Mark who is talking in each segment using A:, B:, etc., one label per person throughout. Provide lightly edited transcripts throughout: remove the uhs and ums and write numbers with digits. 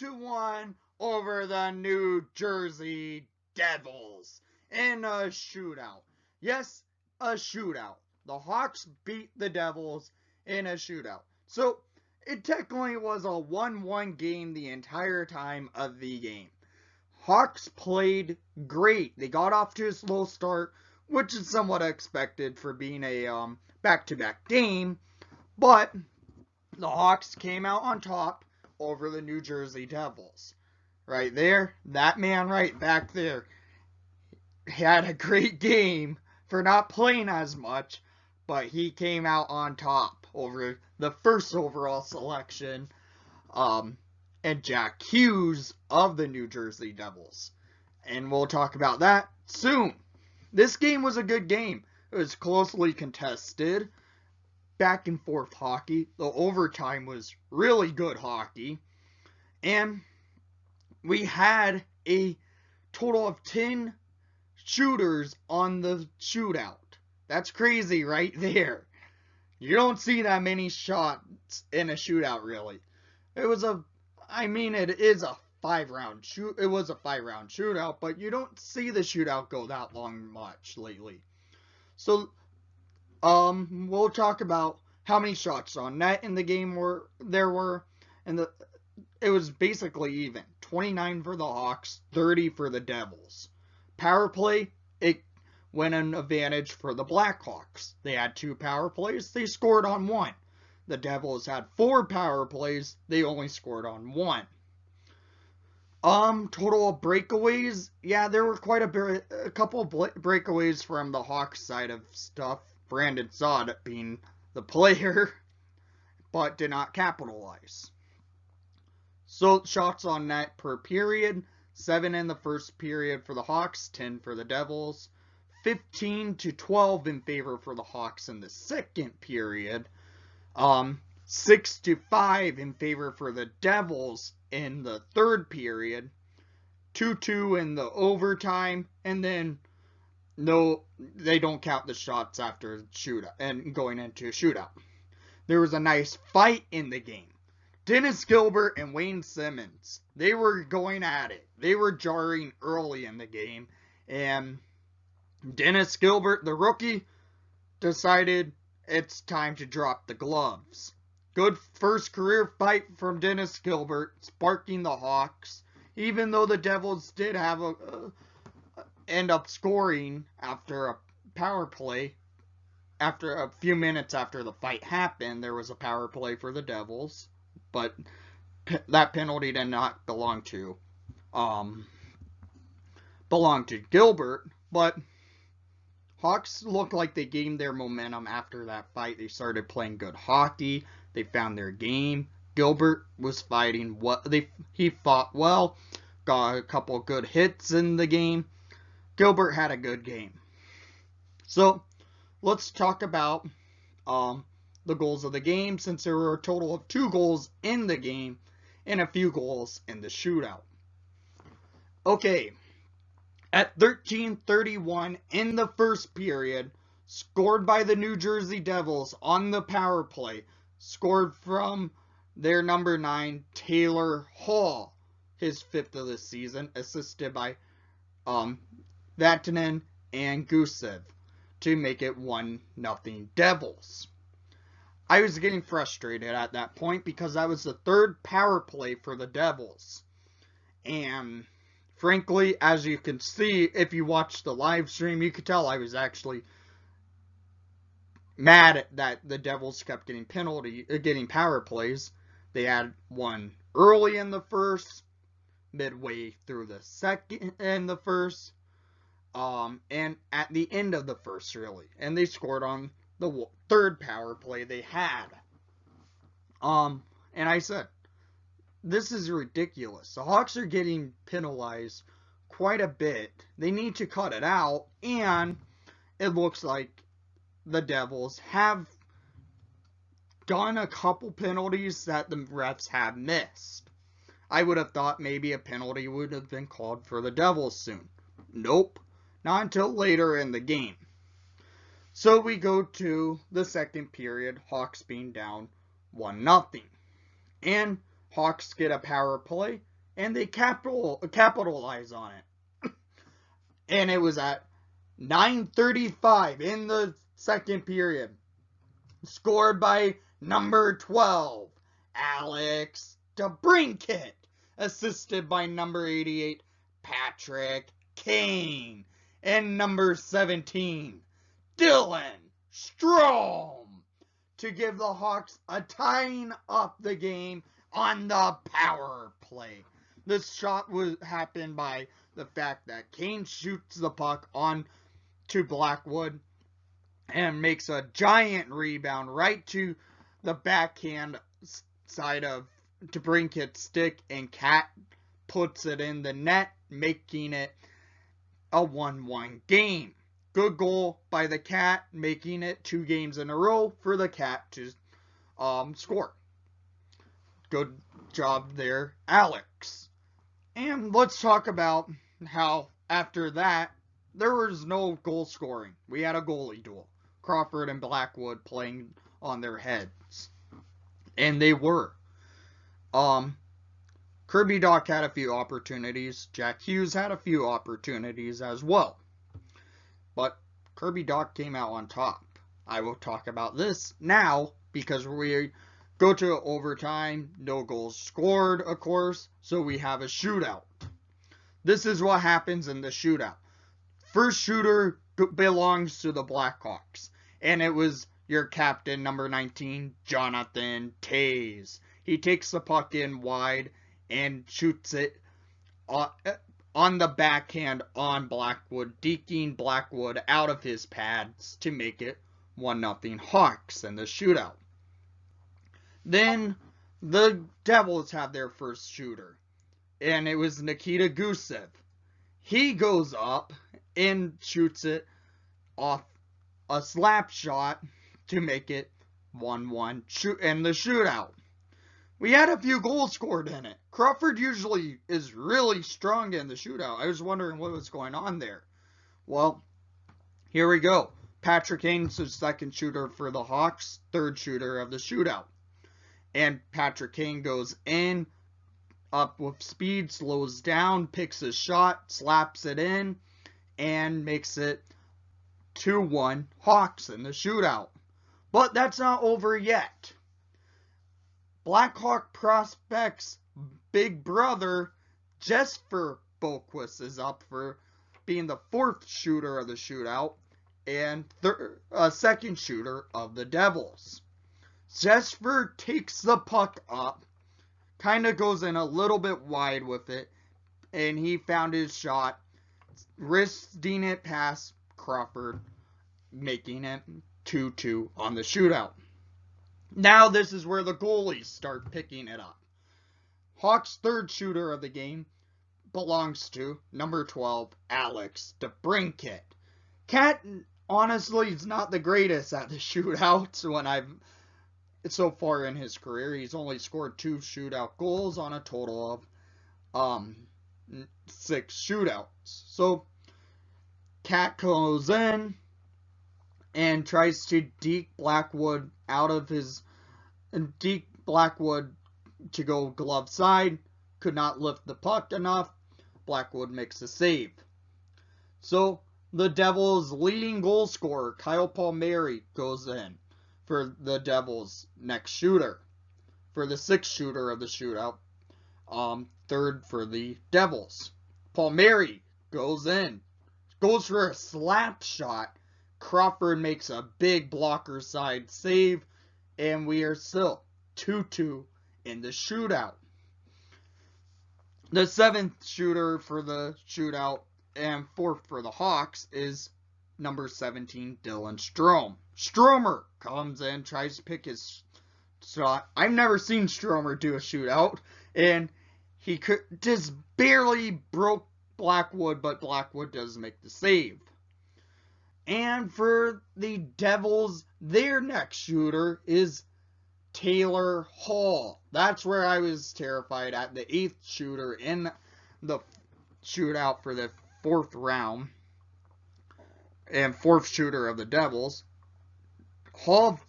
A: 2-1 over the New Jersey Devils in a shootout. Yes, a shootout. The Hawks beat the Devils in a shootout. So, it technically was a 1-1 game the entire time of the game. Hawks played great. They got off to a slow start, which is somewhat expected for being a back-to-back game. But the Hawks came out on top over the New Jersey Devils. Right there, that man right back there had a great game for not playing as much, but he came out on top over the first overall selection, and Jack Hughes of the New Jersey Devils. And we'll talk about that soon. This game was a good game. It was closely contested, back and forth hockey. The overtime was really good hockey. And we had a total of 10 shooters on the shootout. That's crazy right there. You don't see that many shots in a shootout, really. It is a 5-round shoot. It was a 5-round shootout, but you don't see the shootout go that long much lately. So, we'll talk about how many shots on net in the game there were, and it was basically even. 29 for the Hawks, 30 for the Devils. Power play, it went an advantage for the Blackhawks. They had 2 power plays, they scored on 1. The Devils had 4 power plays, they only scored on 1. Total of breakaways, yeah, there were quite a couple of breakaways from the Hawks side of stuff. Brandon Saad being the player, but did not capitalize. So, shots on net per period, 7 in the first period for the Hawks, 10 for the Devils, 15-12 in favor for the Hawks in the second period, 6-5 in favor for the Devils in the third period, 2-2 in the overtime, and then they don't count the shots after shootout and going into a shootout. There was a nice fight in the game. Dennis Gilbert and Wayne Simmons, they were going at it. They were jarring early in the game, and Dennis Gilbert, the rookie, decided it's time to drop the gloves. Good first career fight from Dennis Gilbert, sparking the Hawks, even though the Devils did have end up scoring after a power play. After a few minutes after the fight happened, there was a power play for the Devils, but that penalty did not belong to Gilbert. But Hawks looked like they gained their momentum after that fight. They started playing good hockey. They found their game. Gilbert was fighting he fought well, got a couple good hits in the game. Gilbert had a good game. So, let's talk about the goals of the game, since there were a total of 2 goals in the game and a few goals in the shootout. Okay, at 13:31 in the first period, scored by the New Jersey Devils on the power play, scored from their number 9, Taylor Hall, his 5th of the season, assisted by Vatanen and Gusev, to make it 1-0 Devils. I was getting frustrated at that point because that was the 3rd power play for the Devils. And frankly, as you can see, if you watch the live stream, you could tell I was actually mad that the Devils kept getting power plays. They had one early in the first, midway through the second and the first, and at the end of the first, really. And they scored on the 3rd power play they had. And I said, this is ridiculous. The Hawks are getting penalized quite a bit. They need to cut it out, and it looks like the Devils have done a couple penalties that the refs have missed. I would have thought maybe a penalty would have been called for the Devils soon. Nope, not until later in the game. So we go to the second period, Hawks being down 1-0. And Hawks get a power play, and they capitalize on it. And it was at 9:35 in the second period. Scored by number 12, Alex DeBrincat. Assisted by number 88, Patrick Kane. And number 17, Dylan Strome. To give the Hawks a tying up the game on the power play. This shot happened by the fact that Kane shoots the puck on to Blackwood and makes a giant rebound right to the backhand side of DeBrincat's stick, and Cat puts it in the net, making it a 1-1 game. Good goal by the Cat, making it 2 games in a row for the Cat to score. Good job there, Alex. And let's talk about how after that, there was no goal scoring. We had a goalie duel. Crawford and Blackwood playing on their heads. And they were. Kirby Dach had a few opportunities. Jack Hughes had a few opportunities as well. But Kirby Dach came out on top. I will talk about this now because we go to overtime. No goals scored, of course. So we have a shootout. This is what happens in the shootout. First shooter belongs to the Blackhawks. And it was your captain, number 19, Jonathan Toews. He takes the puck in wide and shoots it on the backhand on Blackwood, deking Blackwood out of his pads to make it 1-0 Hawks in the shootout. Then the Devils have their first shooter, and it was Nikita Gusev. He goes up and shoots it off a slap shot to make it 1-1 in the shootout. We had a few goals scored in it. Crawford usually is really strong in the shootout. I was wondering what was going on there. Well, here we go. Patrick Kane's the second shooter for the Hawks, third shooter of the shootout. And Patrick Kane goes in, up with speed, slows down, picks his shot, slaps it in, and makes it 2-1 Hawks in the shootout. But that's not over yet. Blackhawk prospects big brother, Jesper Boquist, is up for being the fourth shooter of the shootout and second shooter of the Devils. Jesper takes the puck up, kind of goes in a little bit wide with it, and he found his shot, wristing it past Crawford, making it 2-2 on the shootout. Now this is where the goalies start picking it up. Hawks' third shooter of the game belongs to number 12, Alex DeBrincat. Cat, honestly, is not the greatest at the shootouts so far in his career. He's only scored 2 shootout goals on a total of 6 shootouts. So Cat goes in and tries to deke Blackwood to go glove side. Could not lift the puck enough. Blackwood makes a save. So the Devils' leading goal scorer, Kyle Palmieri, goes in for the Devils' next shooter. For the sixth shooter of the shootout. Third for the Devils. Palmieri goes in. Goes for a slap shot. Crawford makes a big blocker side save, and we are still 2-2 in the shootout. The seventh shooter for the shootout and fourth for the Hawks is number 17, Dylan Strome. Stromer comes in, tries to pick his shot. I've never seen Stromer do a shootout, and he just barely broke Blackwood, but Blackwood does make the save. And for the Devils, their next shooter is Taylor Hall. That's where I was terrified at, the 8th shooter in the shootout for the 4th round. And 4th shooter of the Devils. Hall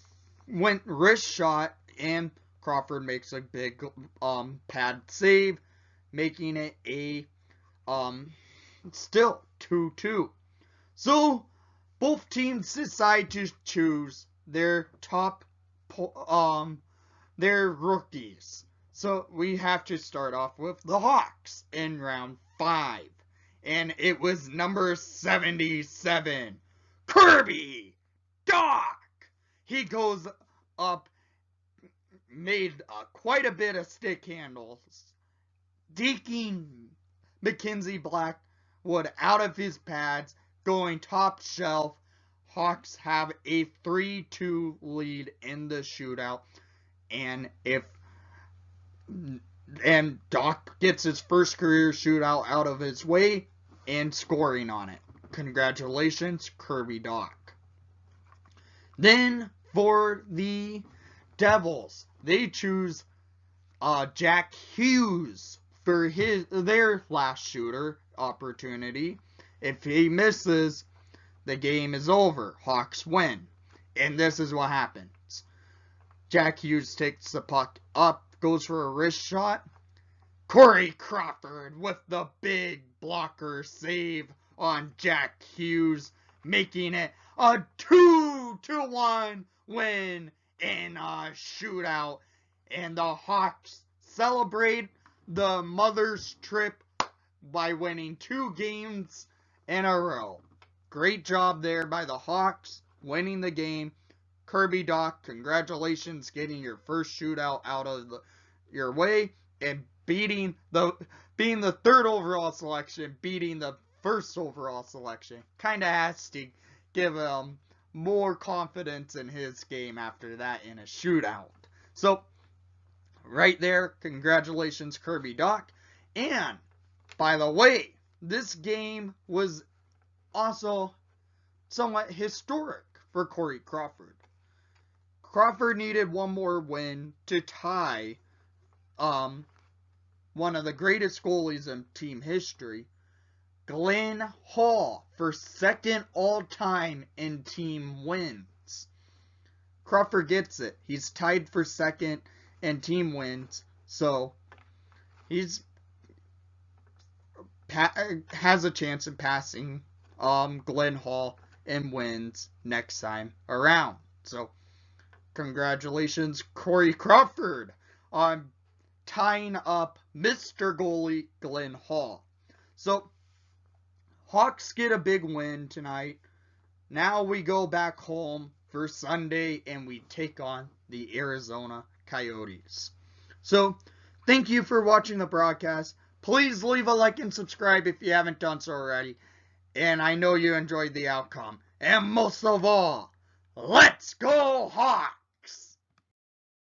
A: went wrist shot, and Crawford makes a big pad save, making it a still 2-2. So both teams decide to choose their their rookies. So we have to start off with the Hawks in round 5. And it was number 77, Kirby Dach. He goes up, made quite a bit of stick handles, deking Mackenzie Blackwood out of his pads, going top shelf. Hawks have a 3-2 lead in the shootout. And Dach gets his first career shootout out of his way and scoring on it. Congratulations, Kirby Dach. Then for the Devils, they choose Jack Hughes for their last shooter opportunity. If he misses, the game is over. Hawks win. And this is what happens. Jack Hughes takes the puck up, goes for a wrist shot. Corey Crawford with the big blocker save on Jack Hughes, making it a 2-1 win in a shootout. And the Hawks celebrate the mother's trip by winning 2 games in a row. Great job there by the Hawks, winning the game. Kirby Dach, congratulations, getting your first shootout out of your way and being the 3rd overall selection, beating the 1st overall selection. Kind of has to give him more confidence in his game after that in a shootout. So, right there, congratulations, Kirby Dach. And, by the way, this game was also somewhat historic for Corey Crawford. Crawford needed one more win to tie one of the greatest goalies in team history, Glenn Hall, for 2nd all-time in team wins. Crawford gets it. He's tied for 2nd in team wins, so he's has a chance of passing Glenn Hall in wins next time around. So, congratulations, Corey Crawford, on tying up Mr. Goalie Glenn Hall. So, Hawks get a big win tonight. Now we go back home for Sunday and we take on the Arizona Coyotes. So, thank you for watching the broadcast. Please leave a like and subscribe if you haven't done so already. And I know you enjoyed the outcome. And most of all, let's go Hawks!